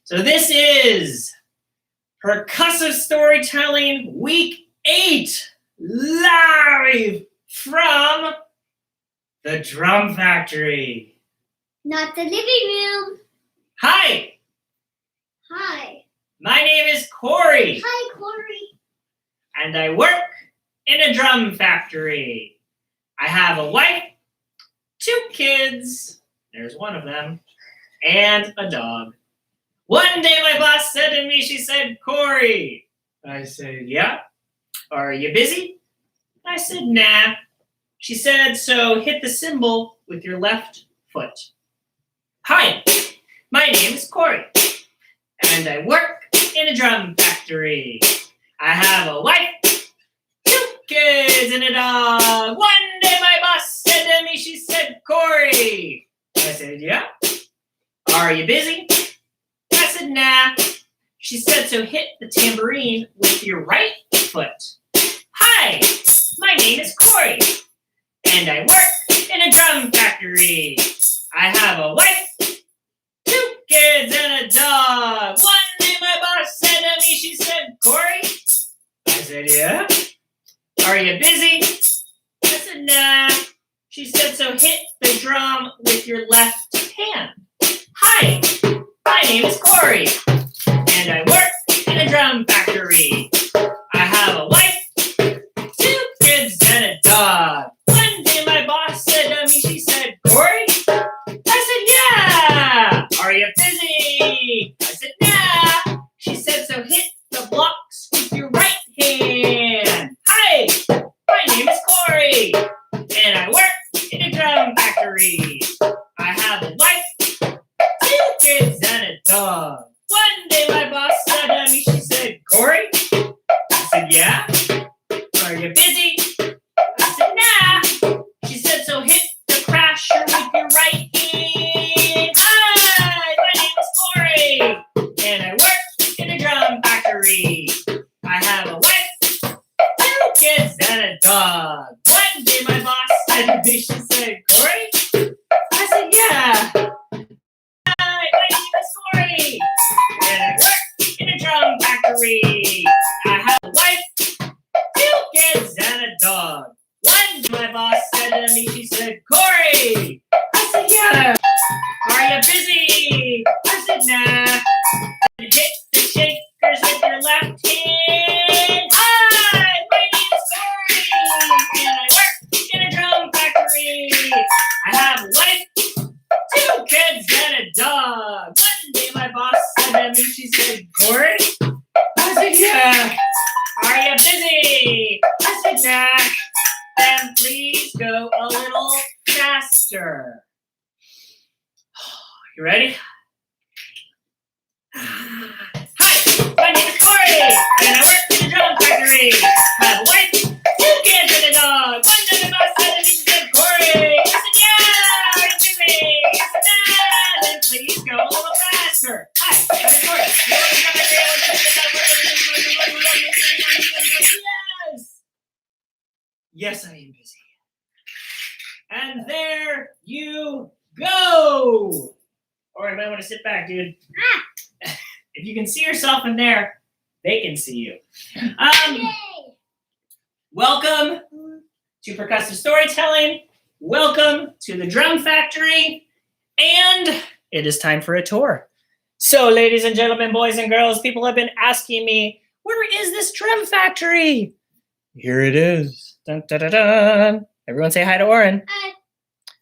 So this is Percussive Storytelling Week 8, live from the Drum Factory. Not the living room. Hi. Hi. My name is Corey. Hi, Corey. And I work in a drum factory. I have a wife, 2 kids, there's one of them, and a dog. One day my boss said to me, she said, Corey. I said, yeah. Are you busy? I said, nah. She said, so hit the cymbal with your left foot. Hi, my name is Corey, and I work in a drum factory. I have a wife, 2 kids, and a dog. One day my boss said to me, she said, Corey. I said, yeah. Are you busy? I said, nah. She said, so hit the tambourine with your right foot. Hi, my name is Corey, and I work in a drum factory. I have a wife, 2 kids, and a dog. One day my boss said to me, she said, Corey. I said, yeah. Are you busy? I said, nah. She said, so hit the drum with your left hand. Hi, my name is Corey, and I work in a drum factory. I have a wife, 2 kids, and a dog. One day my boss said to me, she said, Corey? I said, yeah. Are you busy? I said, nah. She said, so hit the blocks with your right hand. Hi, my name is Corey, and I work in a drum factory. I have a wife, 2 kids, and a dog. One day my boss said to me, she said, Corey? I said, yeah. Are you busy? I said, nah. She said, so hit the crasher with your right hand. Hi, my name is Corey, and I work in a drum factory. I have a wife, 2 kids, and a dog. One day my boss said to me, she said, Corey? I said, yeah. Hi, my name is Corey, and I work in a drum factory. I have a wife, 2 kids, and a dog. One day my boss said to me, she said, Corey. I said, yeah. Are you busy? I said, nah. Hit the shakers with your left hand. Hi, my name is Corey, and I work in a drum factory. I have a wife, 2 kids, and a dog. One day my boss said to me, she said, Corey? I said, yeah. Are you busy? I said, nah. Then please go a little faster. You ready? Hi, my name is Corey, and I work in a drum factory. I have a wife, 2 kids, and a dog. One day my boss said to me, she said, Corey. I said, yeah. Are you busy? I said, nah. Then please go a little faster. Hi, my name is Corey. Yes. Yes, I am busy. And there you go. Or you might want to sit back, dude. If you can see yourself in there, they can see you. Welcome to Percussive Storytelling. Welcome to the Drum Factory. And it is time for a tour. So, ladies and gentlemen, boys and girls, people have been asking me, where is this drum factory? Here it is. Dun, dun, dun, dun. Everyone say hi to Oren. Hi.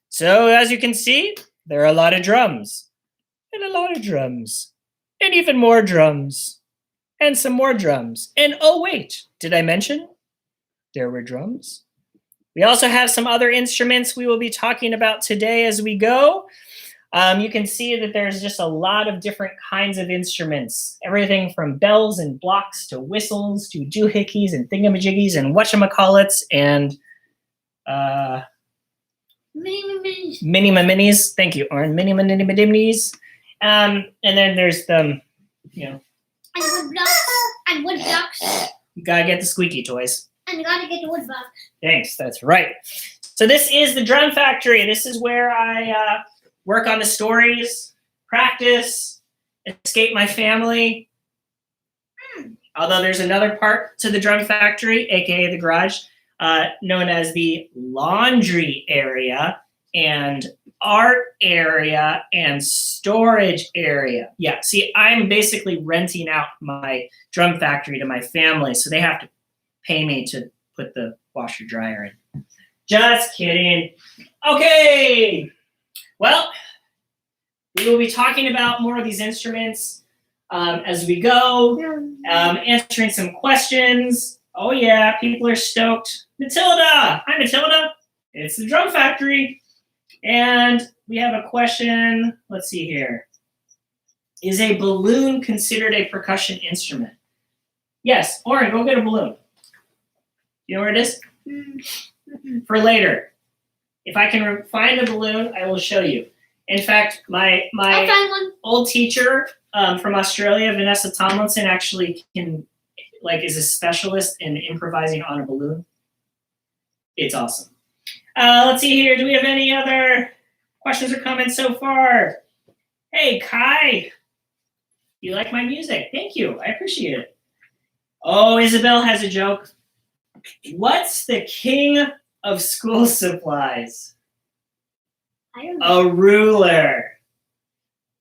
So, as you can see, there are a lot of drums. And a lot of drums. And even more drums. And some more drums. And oh wait, did I mention there were drums? We also have some other instruments we will be talking about today as we go. You can see that there's just a lot of different kinds of instruments. Everything from bells and blocks to whistles to doohickeys and thingamajiggies and whatchamacallits and mini-ma-minis. Thank you, Oren. Mini-ma-minis. And then there's the, And wood blocks. And wood blocks. You gotta get the squeaky toys. And you gotta get the wood blocks. Thanks, that's right. So this is the Drum Factory. This is where I work on the stories, practice, Escape my family. Although there's another part to the drum factory, aka the garage, known as the laundry area and art area and storage area. Yeah, see, I'm basically renting out my drum factory to my family, so they have to pay me to put the washer dryer in. Just kidding. Okay, well, we will be talking about more of these instruments as we go, answering some questions. Oh yeah, people are stoked. Matilda, hi Matilda. It's the drum factory. And we have a question. Let's see here. Is a balloon considered a percussion instrument? Yes. Oren, go get a balloon. You know where it is? For later. If I can find a balloon, I will show you. In fact, my old teacher from Australia, Vanessa Tomlinson, actually is a specialist in improvising on a balloon. It's awesome. Let's see here. Do we have any other questions or comments so far? Hey, Kai. You like my music? Thank you. I appreciate it. Oh, Isabel has a joke. What's the king of school supplies? I don't know. A ruler.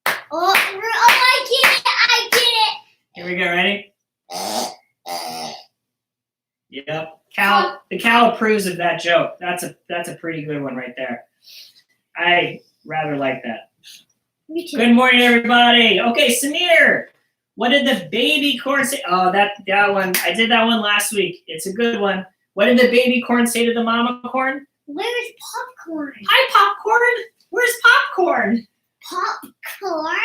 Oh, I get it. Here we go. Ready? Yep. The cow approves of that joke. That's a pretty good one right there. I rather like that. Me too. Good morning, everybody. Okay, Samir. What did the baby corn say? Oh, that one. I did that one last week. It's a good one. What did the baby corn say to the mama corn? Where's popcorn? Hi, popcorn. Where's popcorn? Popcorn?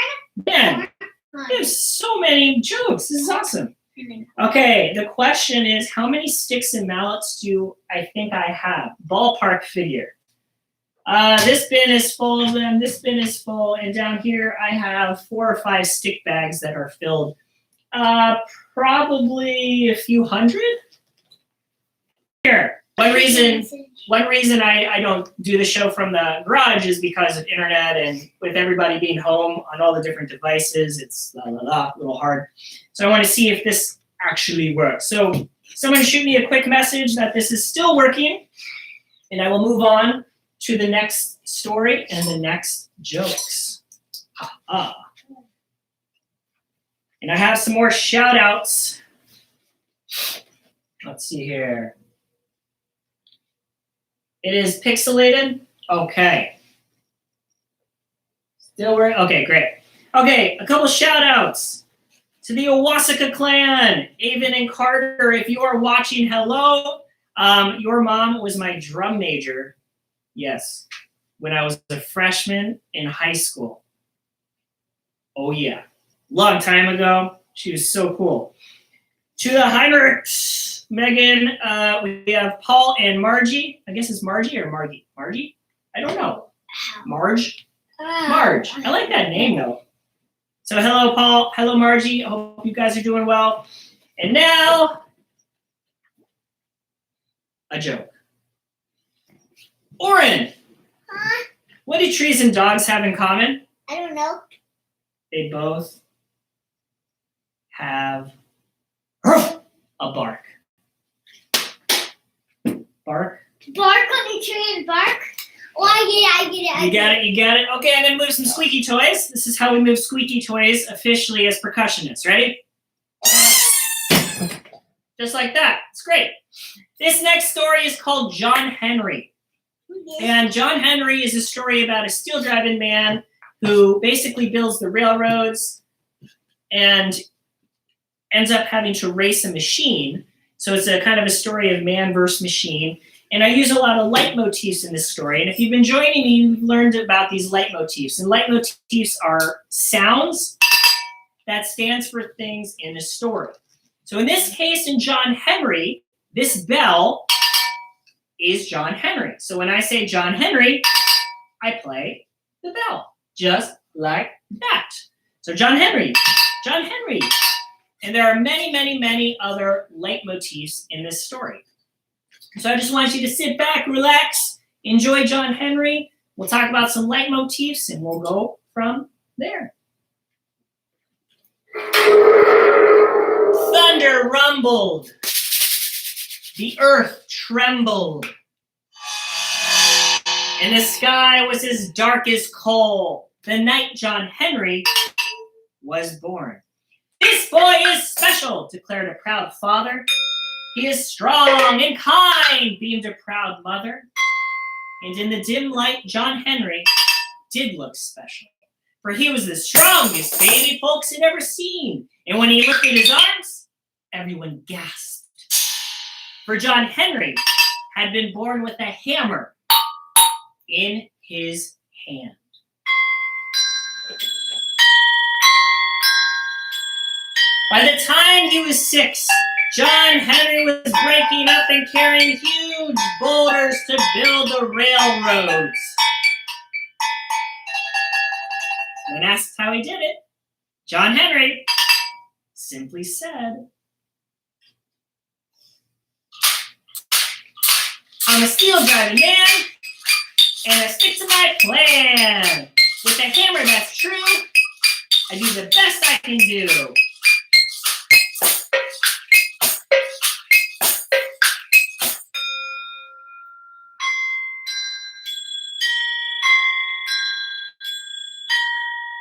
Man, there's so many jokes. This is awesome. Okay, the question is, how many sticks and mallets do I think I have? Ballpark figure. This bin is full of them. This bin is full. And down here, I have 4 or 5 stick bags that are filled. Probably a few hundred. Here, one reason I don't do the show from the garage is because of internet, and with everybody being home on all the different devices, it's a little hard. So I want to see if this actually works. So someone shoot me a quick message that this is still working, and I will move on to the next story and the next jokes. And I have some more shout outs. Let's see here. It is pixelated? Okay. Still working? Okay, great. Okay, a couple shout outs to the Owasaka clan. Avon and Carter, if you are watching, hello. Your mom was my drum major. Yes, when I was a freshman in high school. Oh yeah, long time ago. She was so cool. To the Heinrichs, Megan, we have Paul and Margie. I guess it's Margie or Margie? Margie? I don't know. Marge? Marge. I like that name though. So hello, Paul. Hello, Margie. I hope you guys are doing well. And now, a joke. Oren, what do trees and dogs have in common? I don't know. They both have a bark. Bark? Bark on the tree and bark? Oh, I get it. You got it? Okay, I'm going to move some squeaky toys. This is how we move squeaky toys officially as percussionists. Ready? Just like that. It's great. This next story is called John Henry. And John Henry is a story about a steel driving man who basically builds the railroads and ends up having to race a machine. So it's a kind of a story of man versus machine. And I use a lot of leitmotifs in this story. And if you've been joining me, you've learned about these leitmotifs. And leitmotifs are sounds that stands for things in a story. So in this case, in John Henry, this bell is John Henry. So when I say John Henry, I play the bell, just like that. So John Henry, John Henry. And there are many, many, many other leitmotifs in this story. So I just want you to sit back, relax, enjoy John Henry. We'll talk about some leitmotifs and we'll go from there. rumbled. The earth trembled. And the sky was as dark as coal the night John Henry was born. This boy is special, declared a proud father. He is strong and kind, beamed a proud mother. And in the dim light, John Henry did look special, for he was the strongest baby folks had ever seen. And when he lifted his arms, everyone gasped. For John Henry had been born with a hammer in his hand. By the time he was 6, John Henry was breaking up and carrying huge boulders to build the railroads. When asked how he did it, John Henry simply said, "I'm a steel driving man, and I stick to my plan. With a hammer that's true, I do the best I can do."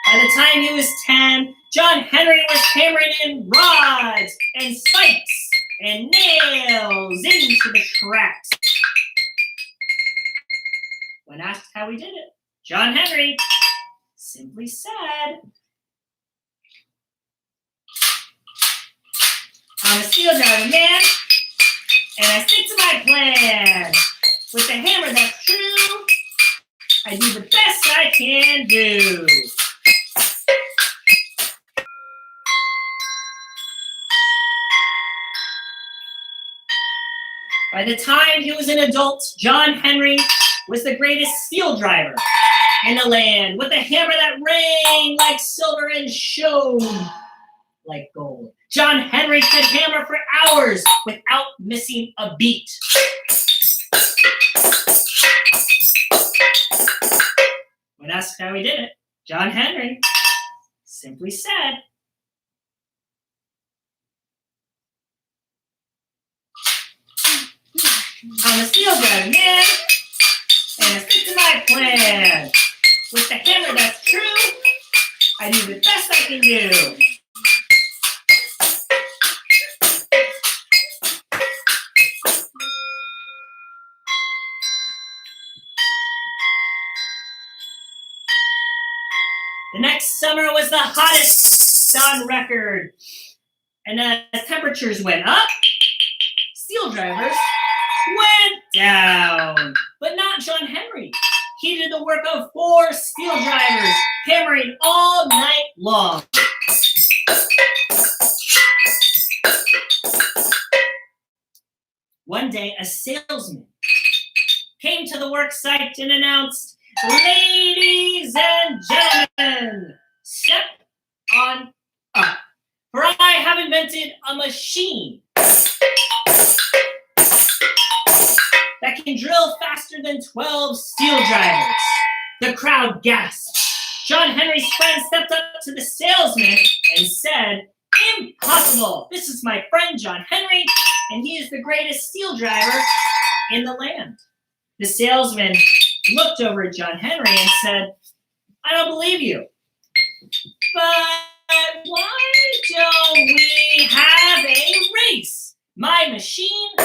By the time he was 10, John Henry was hammering in rods and spikes and nails into the tracks. When asked how he did it, John Henry simply said, "I'm a steel driving man, and I stick to my plan. With a hammer that's true, I do the best I can do." By the time he was an adult, John Henry was the greatest steel driver in the land, with a hammer that rang like silver and shone like gold. John Henry could hammer for hours without missing a beat. When asked how he did it, John Henry simply said, "I'm a steel driving man, and I stick to my plan. With the hammer that's true, I do the best I can do." The next summer was the hottest on record, and as temperatures went up, steel drivers went down. But not John Henry. He did the work of 4 steel drivers, hammering all night long. One day, a salesman came to the work site and announced, "Ladies and gentlemen, step on up, for I have invented a machine that can drill faster than 12 steel drivers." The crowd gasped. John Henry's friend stepped up to the salesman and said, "Impossible! This is my friend John Henry, and he is the greatest steel driver in the land." The salesman looked over at John Henry and said, "I don't believe you. But why don't we have a race? My machine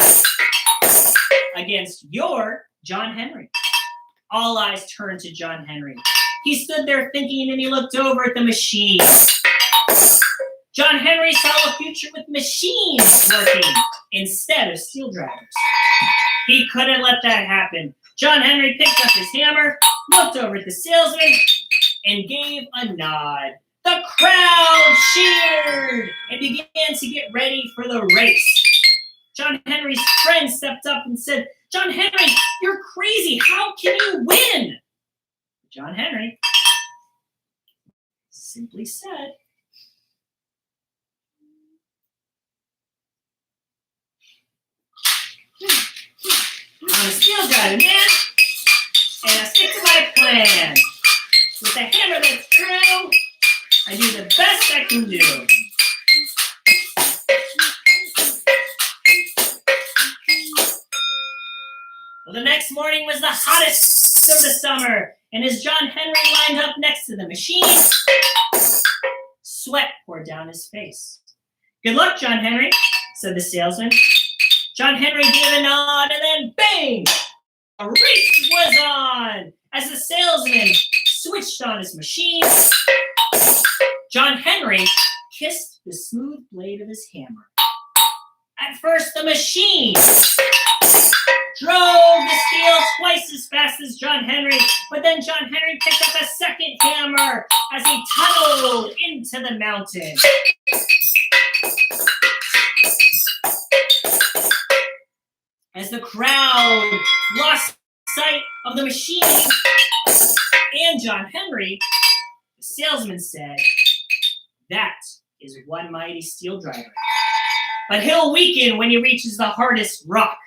against your John Henry." All eyes turned to John Henry. He stood there thinking, and he looked over at the machine. John Henry saw a future with machines working instead of steel drivers. He couldn't let that happen. John Henry picked up his hammer, looked over at the salesman, and gave a nod. The crowd cheered and began to get ready for the race. John Henry's friend stepped up and said, "John Henry, you're crazy. How can you win?" John Henry simply said, "I'm a steel driving man, and I stick to my plan. With a hammer that's true, I do the best I can do." next morning was the hottest of the summer, and as John Henry lined up next to the machine, sweat poured down his face. "Good luck, John Henry," said the salesman. John Henry gave a nod, and then bang! A race was on! As the salesman switched on his machine, John Henry kissed the smooth blade of his hammer. At first, the machine drove the steel twice as fast as John Henry, but then John Henry picked up a second hammer as he tunneled into the mountain. As the crowd lost sight of the machine and John Henry, the salesman said, "That is one mighty steel driver. But he'll weaken when he reaches the hardest rock."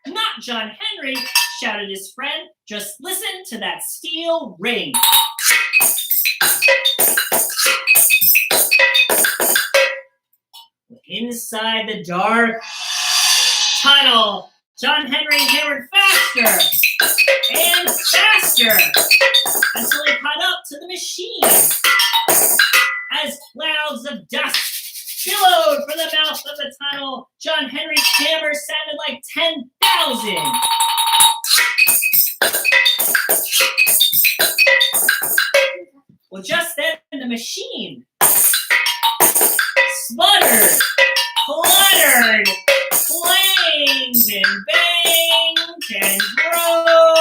"Not John Henry," shouted his friend. "Just listen to that steel ring." Inside the dark tunnel, John Henry hammered faster and faster until he caught up to the machine. As clouds of dust billowed from the mouth of the tunnel, John Henry's hammer sounded like 10,000. Well, just then the machine spluttered, cluttered, clanged, and banged, and broke.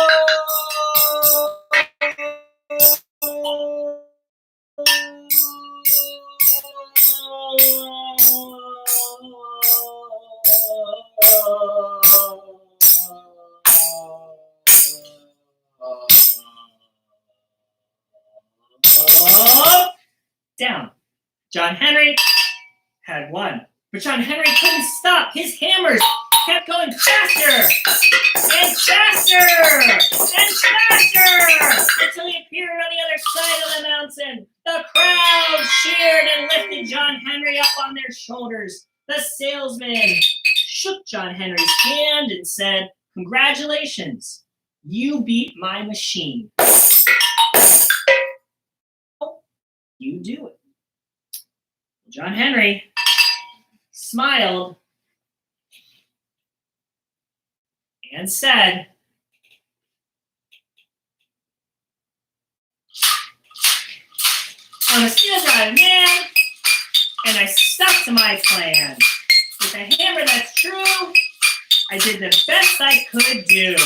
Down. John Henry had won, but John Henry couldn't stop. His hammers kept going faster and faster and faster until he appeared on the other side of the mountain. The crowd cheered and lifted John Henry up on their shoulders. The salesman shook John Henry's hand and said, "Congratulations, you beat my machine." You do it. John Henry smiled and said, "I'm a steel driving man, and I stuck to my plan. With a hammer that's true, I did the best I could do."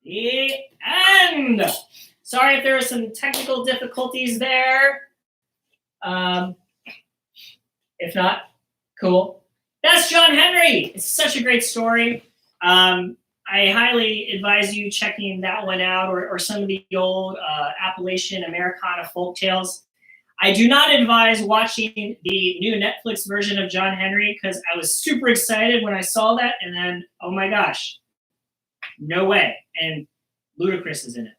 The end. Sorry if there were some technical difficulties there. If not, cool. That's John Henry. It's such a great story. I highly advise you checking that one out, or some of the old Appalachian Americana folk tales. I do not advise watching the new Netflix version of John Henry because I was super excited when I saw that, and then, oh my gosh, no way. And Ludacris is in it.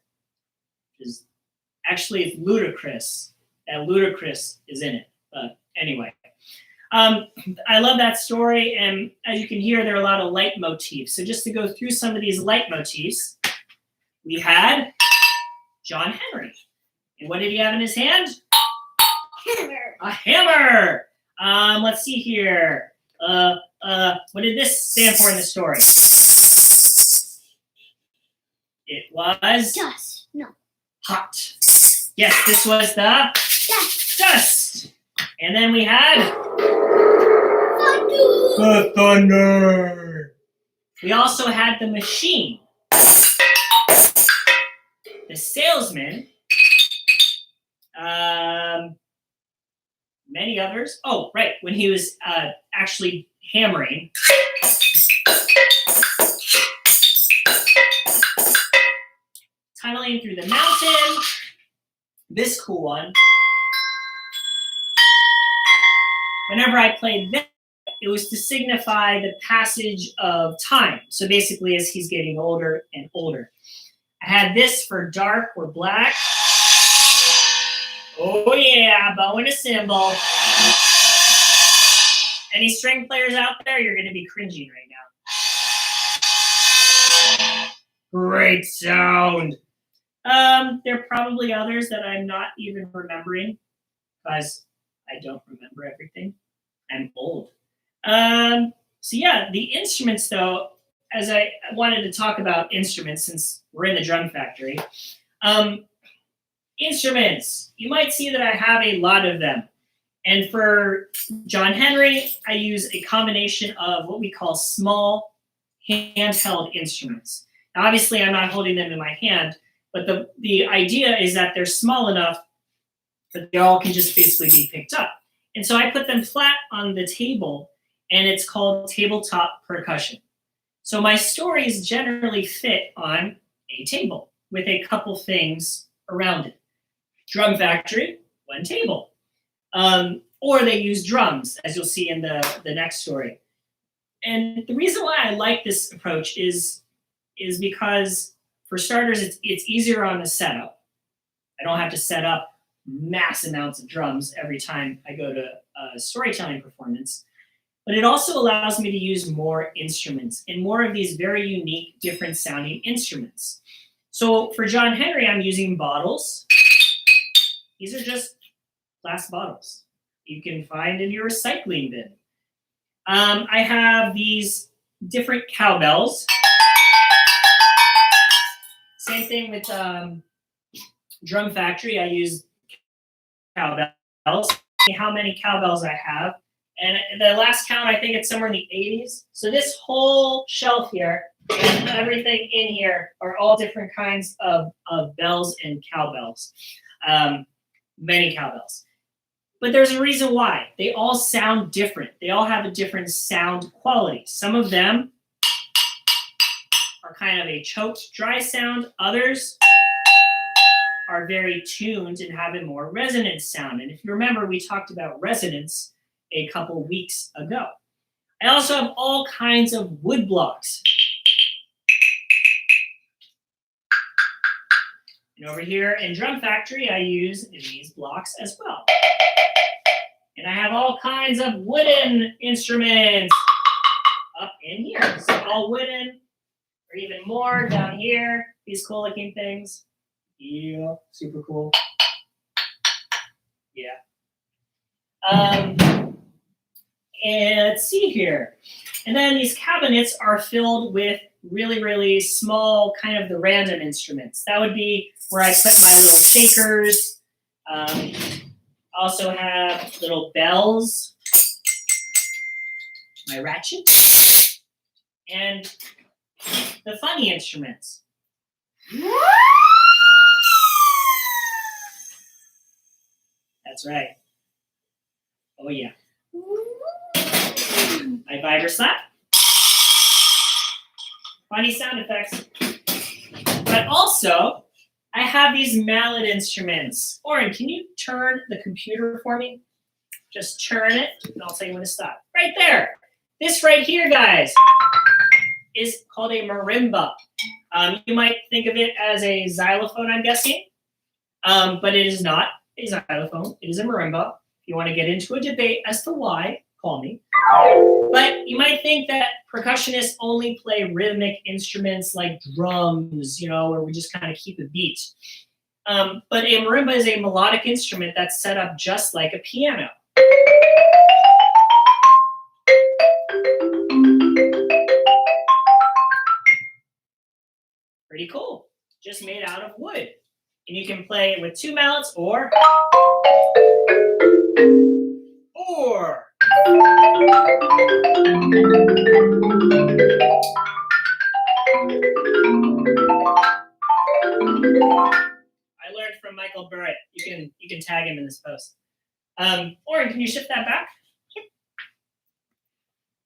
Actually, it's ludicrous that Ludacris is in it. But anyway, I love that story, and as you can hear, there are a lot of leitmotifs. So just to go through some of these leitmotifs, we had John Henry. And what did he have in his hand? Hammer. A hammer. Let's see here. What did this stand for in the story? It was Dust. No. hot. Yes, this was the dust. And then we had the thunder. We also had the machine. The salesman. Many others. Oh, right. When he was actually hammering. Tunneling through the mountain. This cool one. Whenever I played that, it was to signify the passage of time. So basically, as he's getting older and older. A I had this for dark or black. Oh yeah, bow and a cymbal. Any string players out there, you're going to be cringing right now. Great sound. There are probably others that I'm not even remembering because I don't remember everything. I'm old. So yeah, the instruments though, as I wanted to talk about instruments since we're in the drum factory. Instruments, you might see that I have a lot of them. And for John Henry, I use a combination of what we call small handheld instruments. Now, obviously, I'm not holding them in my hand, but the idea is that they're small enough that they all can just basically be picked up. And so I put them flat on the table, and it's called tabletop percussion. So my stories generally fit on a table with a couple things around it. Drum factory, one table. Or they use drums, as you'll see in the next story. And the reason why I like this approach is because, for starters, it's easier on the setup. I don't have to set up mass amounts of drums every time I go to a storytelling performance. But it also allows me to use more instruments and more of these very unique, different sounding instruments. So for John Henry, I'm using bottles. These are just glass bottles you can find in your recycling bin. I have these different cowbells. Same thing with Drum Factory. I use cowbells. How many cowbells I have. And the last count, I think it's somewhere in the 80s. So this whole shelf here, and everything in here are all different kinds of bells and cowbells. Many cowbells. But there's a reason why. They all sound different. They all have a different sound quality. Some of them are kind of a choked, dry sound. Others are very tuned and have a more resonant sound. And if you remember, we talked about resonance a couple weeks ago. I also have all kinds of wood blocks. And over here in Drum Factory, I use these blocks as well. And I have all kinds of wooden instruments up in here. So all wooden, or even more down here. These cool looking things. Yeah, super cool. Yeah. And let's see here. And then these cabinets are filled with really, really small, kind of the random instruments. That would be where I put my little shakers. Also have little bells, my ratchet, and the funny instruments. That's right. Oh yeah. My viber slap. Funny sound effects. But also, I have these mallet instruments. Oren, can you turn the computer for me? Just turn it, and I'll tell you when to stop. Right there. This right here, guys, is called a marimba. You might think of it as a xylophone, I'm guessing. But it is not a xylophone. It is a marimba. If you want to get into a debate as to why, call me. But you might think that percussionists only play rhythmic instruments like drums, where we just kind of keep a beat. But a marimba is a melodic instrument that's set up just like a piano. Pretty cool. Just made out of wood. And you can play it with two mallets or I learned from Michael Burritt. You can tag him in this post. Oren, can you shift that back?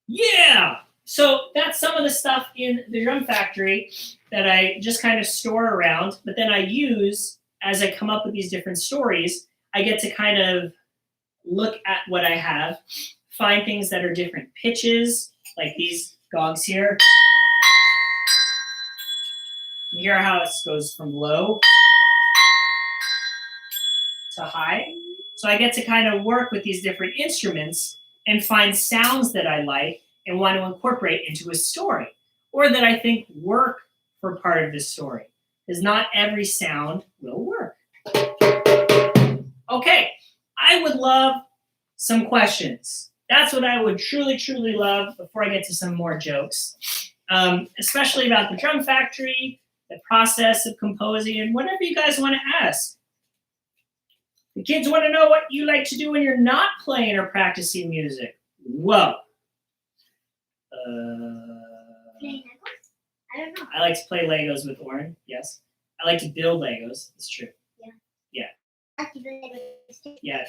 Yeah. So that's some of the stuff in the Drum Factory that I just kind of store around, but then I use as I come up with these different stories. I get to kind of look at what I have, find things that are different pitches, like these gongs here. You hear how it goes from low to high. So I get to kind of work with these different instruments and find sounds that I like and want to incorporate into a story, or that I think work for part of the story, because not every sound will work. Okay, I would love some questions. That's what I would truly, truly love before I get to some more jokes, especially about the drum factory, the process of composing, and whatever you guys want to ask. The kids want to know what you like to do when you're not playing or practicing music. Whoa. Playing Legos? I don't know. I like to play Legos with Oren, yes. I like to build Legos, it's true. Yeah. I like to build Legos too. Yeah.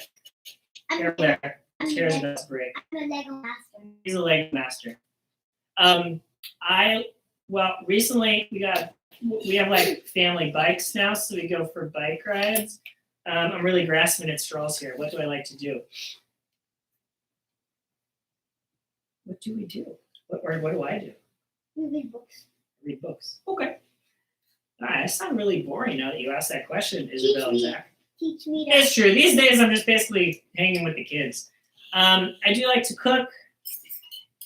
I'm Careful there. Chairs about to break. a Lego master. He's a Lego master. Recently we have like family bikes now, so we go for bike rides. I'm really grasping at straws here. What do I like to do? What do we do? What do I do? We read books. Read books. Okay. All right, I sound really boring now that you asked that question, Isabel and Zach. Teach me to. It's true. These days I'm just basically hanging with the kids. I do like to cook.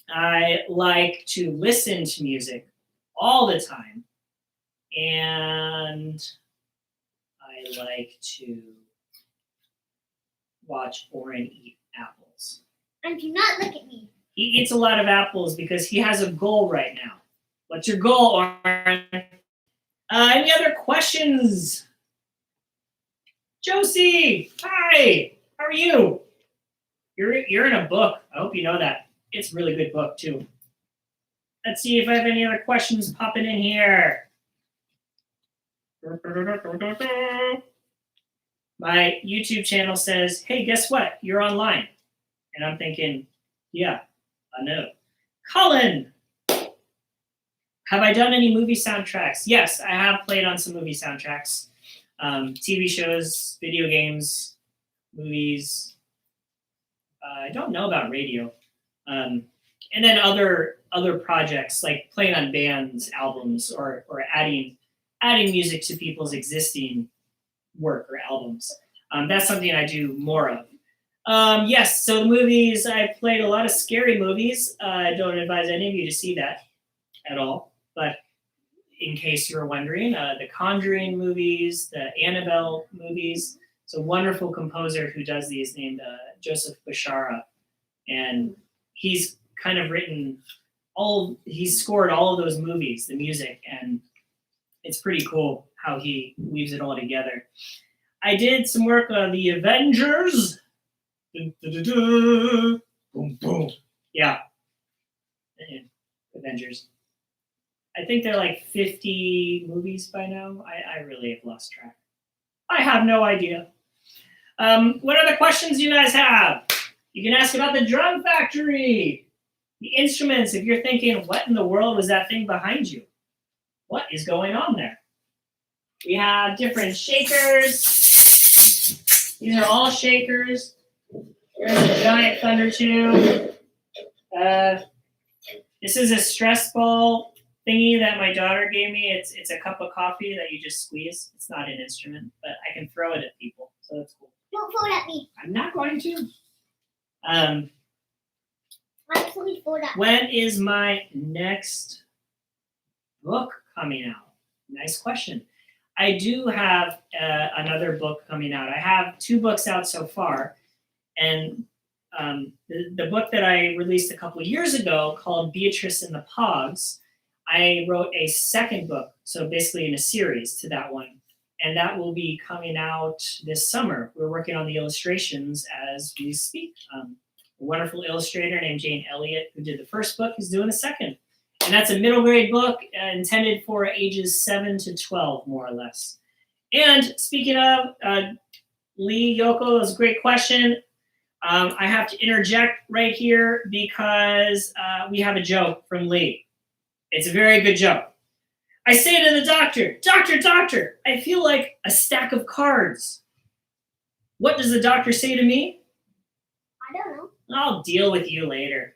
I like to listen to music all the time. And I like to watch Oren eat apples. And do not look at me. He eats a lot of apples because he has a goal right now. What's your goal, Oren? Any other questions? Josie, hi. How are you? You're in a book. I hope you know that. It's a really good book, too. Let's see if I have any other questions popping in here. My YouTube channel says, hey, guess what? You're online. And I'm thinking, yeah, I know. Colin, have I done any movie soundtracks? Yes, I have played on some movie soundtracks. TV shows, video games, movies. I don't know about radio. And then other projects, like playing on bands, albums, or adding music to people's existing work or albums. That's something I do more of. Yes, so the movies, I played a lot of scary movies. I don't advise any of you to see that at all. But in case you were wondering, the Conjuring movies, the Annabelle movies. It's a wonderful composer who does these named Joseph Bashara. And he's kind of he's scored all of those movies, the music, and it's pretty cool how he weaves it all together. I did some work on the Avengers. Boom, boom. Yeah. Avengers. I think they're like 50 movies by now. I really have lost track. I have no idea. What other questions do you guys have? You can ask about the drum factory, the instruments. If you're thinking, what in the world was that thing behind you? What is going on there? We have different shakers. These are all shakers. There's a giant thunder tube. This is a stress ball thingy that my daughter gave me. It's a cup of coffee that you just squeeze. It's not an instrument, but I can throw it at people, so that's cool. Don't throw it at me. I'm not going to. Absolutely throw it at me. When is my next book coming out? Nice question. I do have another book coming out. I have 2 books out so far. And the book that I released a couple of years ago called Beatrice and the Pogs, I wrote a second book, so basically in a series to that one. And that will be coming out this summer. We're working on the illustrations as we speak. A wonderful illustrator named Jane Elliott, who did the first book, is doing the second. And that's a middle grade book intended for ages 7 to 12, more or less. And speaking of, Lee Yoko, that's a great question. I have to interject right here because we have a joke from Lee. It's a very good joke. I say to the doctor, doctor, I feel like a stack of cards. What does the doctor say to me? I don't know. I'll deal with you later.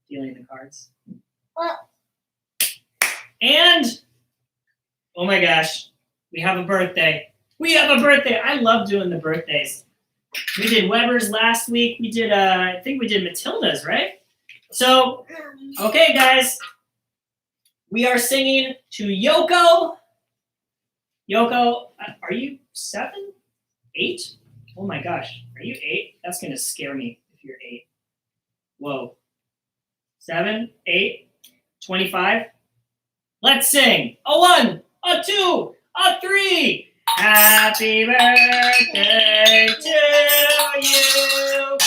Dealing the cards. Well, And Oh my gosh, we have a birthday. We have a birthday. I love doing the birthdays. We did Weber's last week. We did, I think we did Matilda's, right? So, okay, guys. We are singing to Yoko. Yoko, are you 7? 8? Oh my gosh, are you 8? That's going to scare me if you're 8. Whoa. 7, 8, 25. Let's sing. A 1, a 2, a 3. Happy birthday to you.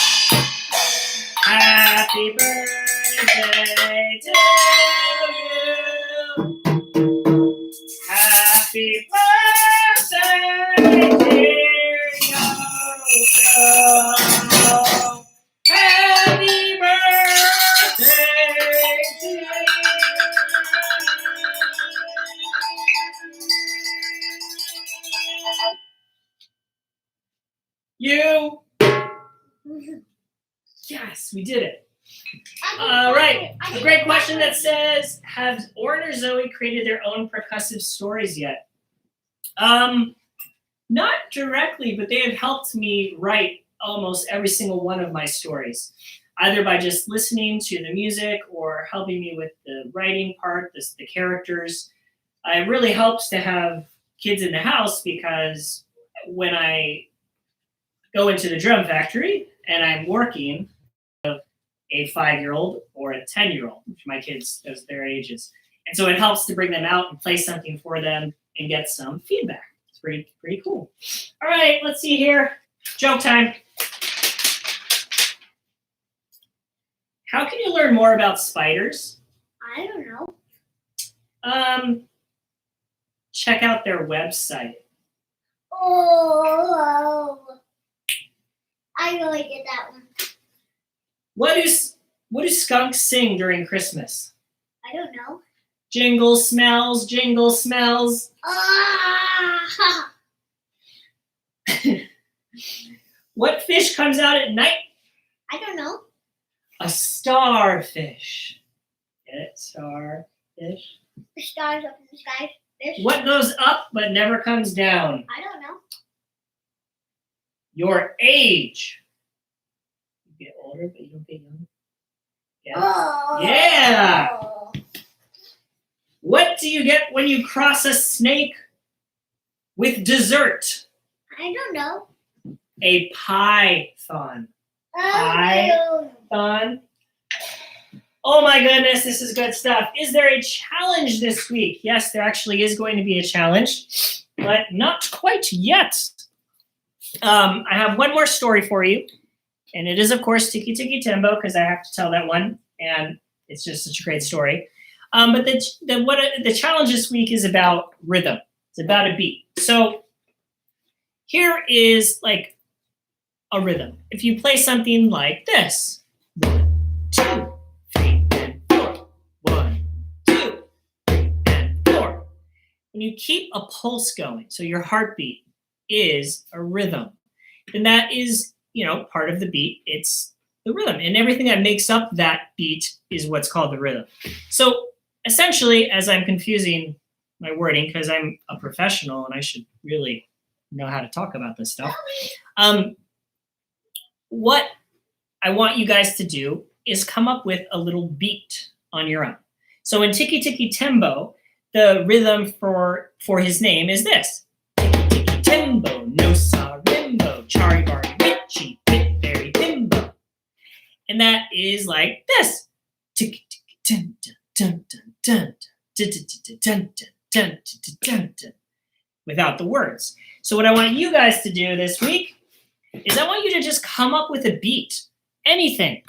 Happy birthday to you. Happy birthday, dear Yoko. Happy birthday to you. You. Yes, we did it. All right. A great question that says, have Oren or Zoe created their own percussive stories yet? Not directly, but they have helped me write almost every single one of my stories, either by just listening to the music or helping me with the writing part, the characters. It really helps to have kids in the house because when I go into the drum factory and I'm working with a 5-year-old or a 10-year-old, which my kids, as their ages. And so it helps to bring them out and play something for them and get some feedback. It's pretty cool. All right, let's see here. Joke time. How can you learn more about spiders? I don't know. Check out their website. Oh, I really did that one. What do skunks sing during Christmas? I don't know. Jingle smells, jingle smells. Ah! What fish comes out at night? I don't know. A starfish. Get it? Starfish. The stars up in the sky. Fish. What goes up but never comes down? I don't know. Your age. You get older, but you don't get younger. Yeah. Oh. Yeah. What do you get when you cross a snake with dessert? I don't know. A python. Python. Oh my goodness, this is good stuff. Is there a challenge this week? Yes, there actually is going to be a challenge, but not quite yet. I have one more story for you, and it is, of course, Tikki, Tikki, Tembo, because I have to tell that one, and it's just such a great story. But the challenge this week is about rhythm. It's about a beat. So here is like a rhythm. If you play something like this, 1, 2, 3, and 4. 1, 2, 3, and 4. When you keep a pulse going, so your heartbeat is a rhythm, then that is, part of the beat. It's the rhythm, and everything that makes up that beat is what's called the rhythm. So essentially, as I'm confusing my wording, because I'm a professional and I should really know how to talk about this stuff, what I want you guys to do is come up with a little beat on your own. So in Tikki, Tikki, Tembo, the rhythm for his name is this. Tikki, Tikki, Tembo, no sa rimbo, chari bari witchy, bit berry bimbo. And that is like this. Tikki, tikki, dun, dun, dun, dun, dun, dun, dun, dun, dun, dun, without the words. So what I want you guys to do this week is I want you to just come up with a beat. Anything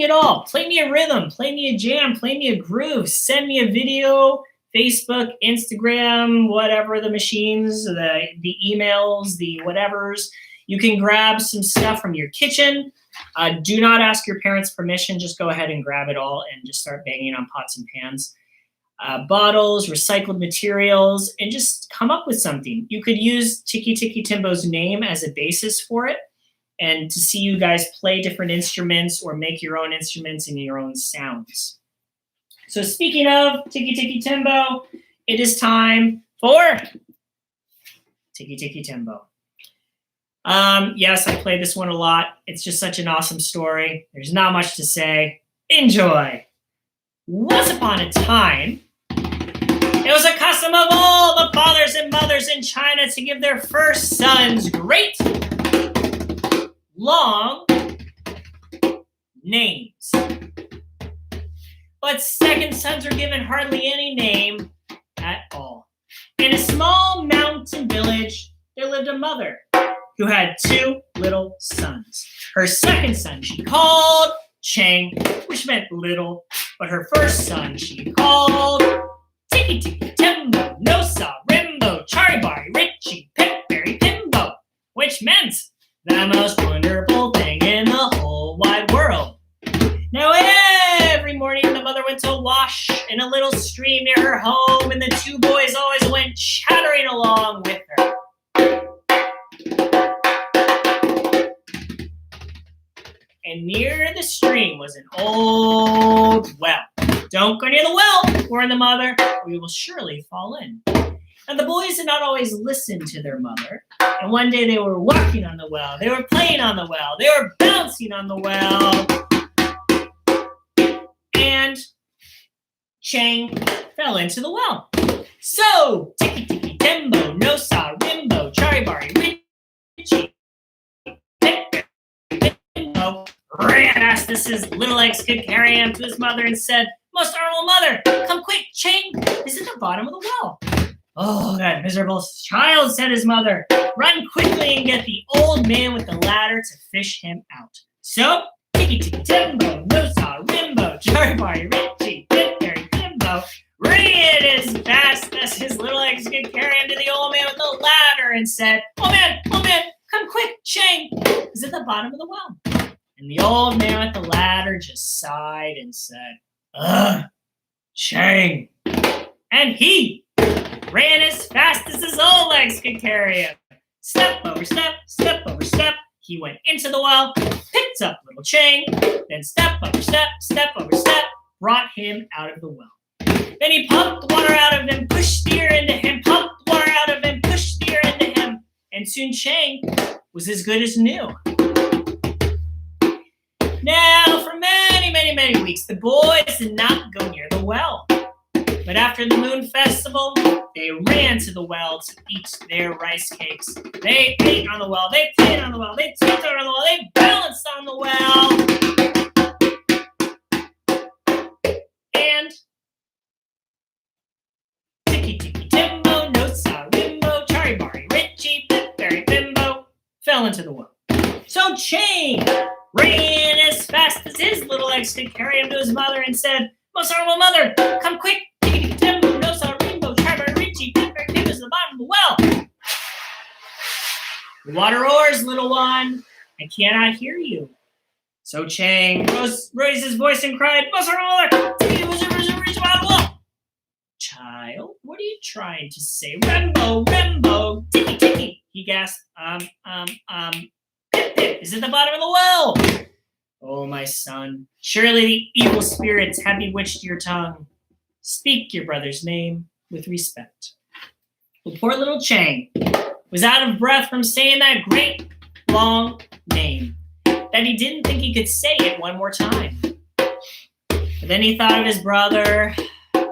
at all. Play me a rhythm, play me a jam, play me a groove, send me a video, Facebook, Instagram, whatever the machines, the emails, the whatevers. You can grab some stuff from your kitchen. Do not ask your parents' permission. Just go ahead and grab it all and just start banging on pots and pans. Bottles, recycled materials, and just come up with something. You could use Tikki, Tikki, Tembo's name as a basis for it, and to see you guys play different instruments or make your own instruments and your own sounds. So speaking of Tikki, Tikki, Tembo, it is time for Tikki, Tikki, Tembo. Yes, I played this one a lot. It's just such an awesome story. There's not much to say. Enjoy. Once upon a time, it was a custom of all the fathers and mothers in China to give their first sons great, long names. But second sons were given hardly any name at all. In a small mountain village, there lived a mother who had 2 little sons. Her second son she called Chang, which meant little, but her first son she called Tikki, Tikki, Tembo, Nosa, Rimbo, Charibari, Richie, Pipberry, Pimbo, which meant the most wonderful thing in the whole wide world. Now every morning the mother went to wash in a little stream near her home, and the 2 boys always went chattering along with her. And near the stream was an old well. Don't go near the well, warned the mother, or you will surely fall in. And the boys did not always listen to their mother. And one day they were walking on the well. They were playing on the well. They were bouncing on the well. And Chang fell into the well. So, Tikki, Tikki, Tembo, Nosa, Rimbo, Charibari, Richie, Pimbo, ran fast as his little legs could carry him to his mother and said, "Most honorable mother, come quick, Chang is at the bottom of the well." "Oh, that miserable child," said his mother. "Run quickly and get the old man with the ladder to fish him out." So, Tikki, Tikki, Tembo, Nosa, Rimbo, Charibari, Richie, Pipberry, Pimbo ran as fast as his little legs could carry him to the old man with the ladder and said, oh man, come quick, Chang is at the bottom of the well." And the old man with the ladder just sighed and said, "Ugh, Chang." And he ran as fast as his old legs could carry him. Step over step, step over step, he went into the well, picked up little Chang, then step over step, step over step, brought him out of the well. Then he pumped water out of him, pushed the air into him, pumped water out of him, pushed the air into him, and soon Chang was as good as new. Now, for many, many, many weeks, the boys did not go near the well. But after the moon festival, they ran to the well to eat their rice cakes. They ate on the well, they played on the well, they tilted on the well, they balanced on the well. And Tikki, Tikki, Tembo, Nosa, Rimbo, Charibari, Richie, Pipberry, Pimbo fell into the well. So Chang ran as fast as his little legs could carry him to his mother and said, "Most honorable mother, come quick, Tikki, Tembo, Nosa, Rimbo, Charibari, Richie, Pipberry, Pimbo to the bottom of the well." "The water roars, little one. I cannot hear you." So Chang raised his voice and cried, "Most honorable mother, Tikki, reach the bottom of the well." "Child, what are you trying to say?" "Rembo, Rembo, Tikki, Tikki," he gasped. Pip, Pip is at the bottom of the well." "Oh, my son, surely the evil spirits have bewitched your tongue. Speak your brother's name with respect." The poor little Chang was out of breath from saying that great, long name, that he didn't think he could say it one more time. But then he thought of his brother at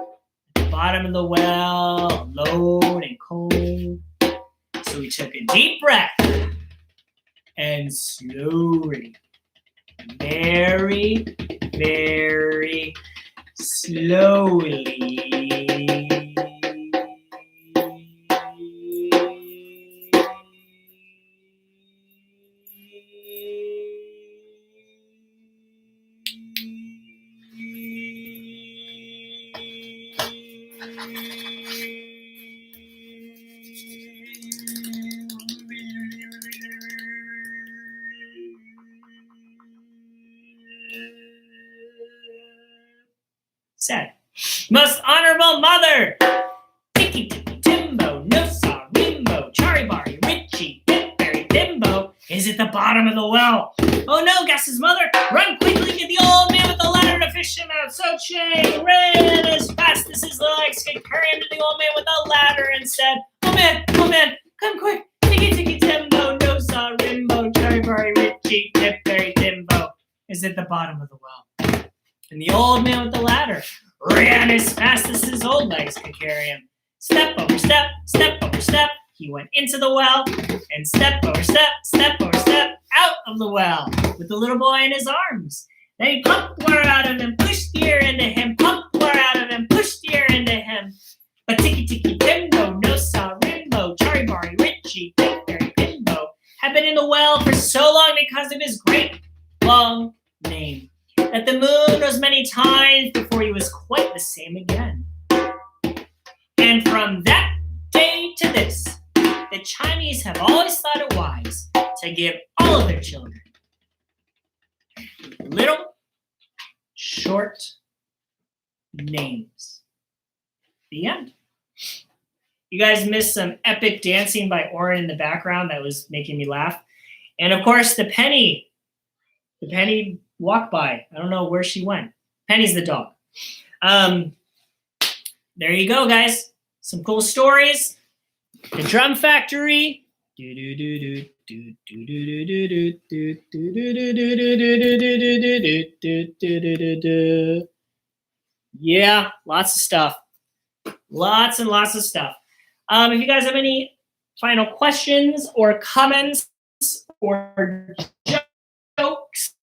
the bottom of the well, alone and cold. So he took a deep breath and slowly, very, very slowly, said, "Most honorable mother, Tikki, Tikki, Tembo, Nosa, Rimbo, Charibari, Richie, Pipberry, Pimbo is at the bottom of the well." "Oh no," gasped his mother. "Run quickly, get the old man with the ladder to fish him out. So Chang ran as fast as his legs could carry him to the old man with a ladder and said, oh man, come quick. Tikki, Tikki, Tembo, no saw Rimbo, Cherry, Berry, Richie, Tip, Berry, Timbo is at the bottom of the well. And the old man with the ladder ran as fast as his old legs could carry him. Step over step, step over step, he went into the well, and step over step, step over step, out of the well, with the little boy in his arms. Then he pumped water out of him, pushed the air into him, pumped water out of him, pushed the air into him. But Tikki, Tikki, Tembo, no saw Rimbo, Cherry, Berry, Richie, Tip, Berry, Timbo had been in the well for so long because of his great long name, that the moon rose many times before he was quite the same again. And from that day to this, the Chinese have always thought it wise to give all of their children little, short names. The end. You guys missed some epic dancing by Oren in the background that was making me laugh. And of course, the penny walked by. I don't know where she went. Penny's the dog. There you go, guys. Some cool stories. The Drum Factory. Yeah, lots of stuff. Lots and lots of stuff. If you guys have any final questions or comments or jokes,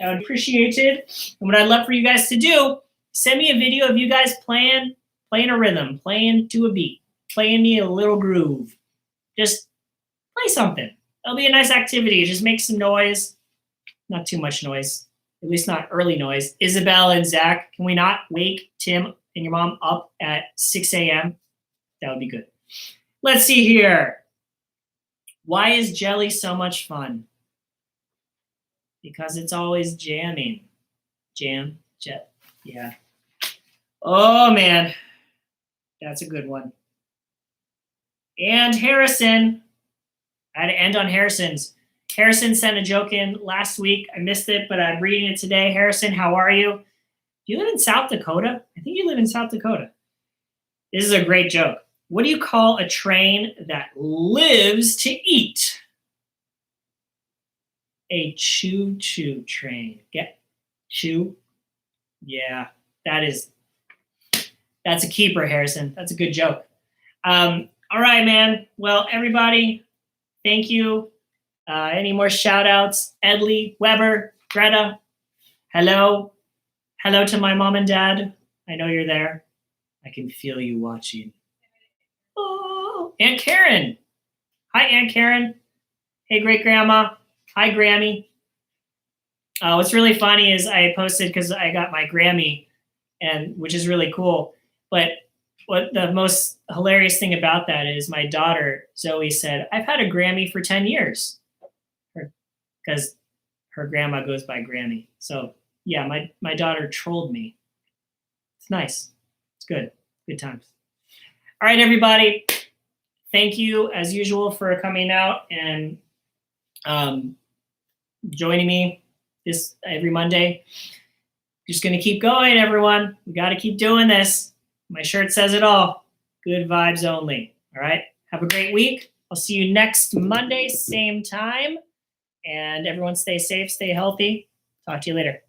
I would appreciate it. And what I'd love for you guys to do, send me a video of you guys playing a rhythm, playing to a beat, playing me a little groove. Just play something. It'll be a nice activity. Just make some noise. Not too much noise. At least not early noise. Isabel and Zach, can we not wake Tim and your mom up at 6 a.m.? That would be good. Let's see here. Why is jelly so much fun? Because it's always jamming. Jam, jet, yeah. Oh, man. That's a good one. And Harrison. I had to end on Harrison's. Harrison sent a joke in last week. I missed it, but I'm reading it today. Harrison, how are you? Do you live in South Dakota? I think you live in South Dakota. This is a great joke. What do you call a train that lives to eat? A choo-choo train. Get chew? Yeah, that's a keeper, Harrison. That's a good joke. All right, man. Well, everybody, thank you. Any more shout outs? Edley, Weber, Greta, hello. Hello to my mom and dad. I know you're there. I can feel you watching. Oh, Aunt Karen. Hi, Aunt Karen. Hey, great grandma. Hi, Grammy. What's really funny is I posted because I got my Grammy, and which is really cool. But what the most hilarious thing about that is my daughter, Zoe, said, I've had a Grammy for 10 years. Because her grandma goes by Grammy. So, yeah, my daughter trolled me. It's nice. It's good. Good times. All right, everybody. Thank you, as usual, for coming out and joining me this every Monday. Just going to keep going, everyone. We got to keep doing this. My shirt says it all. Good vibes only. All right? Have a great week. I'll see you next Monday, same time. And everyone stay safe, stay healthy. Talk to you later.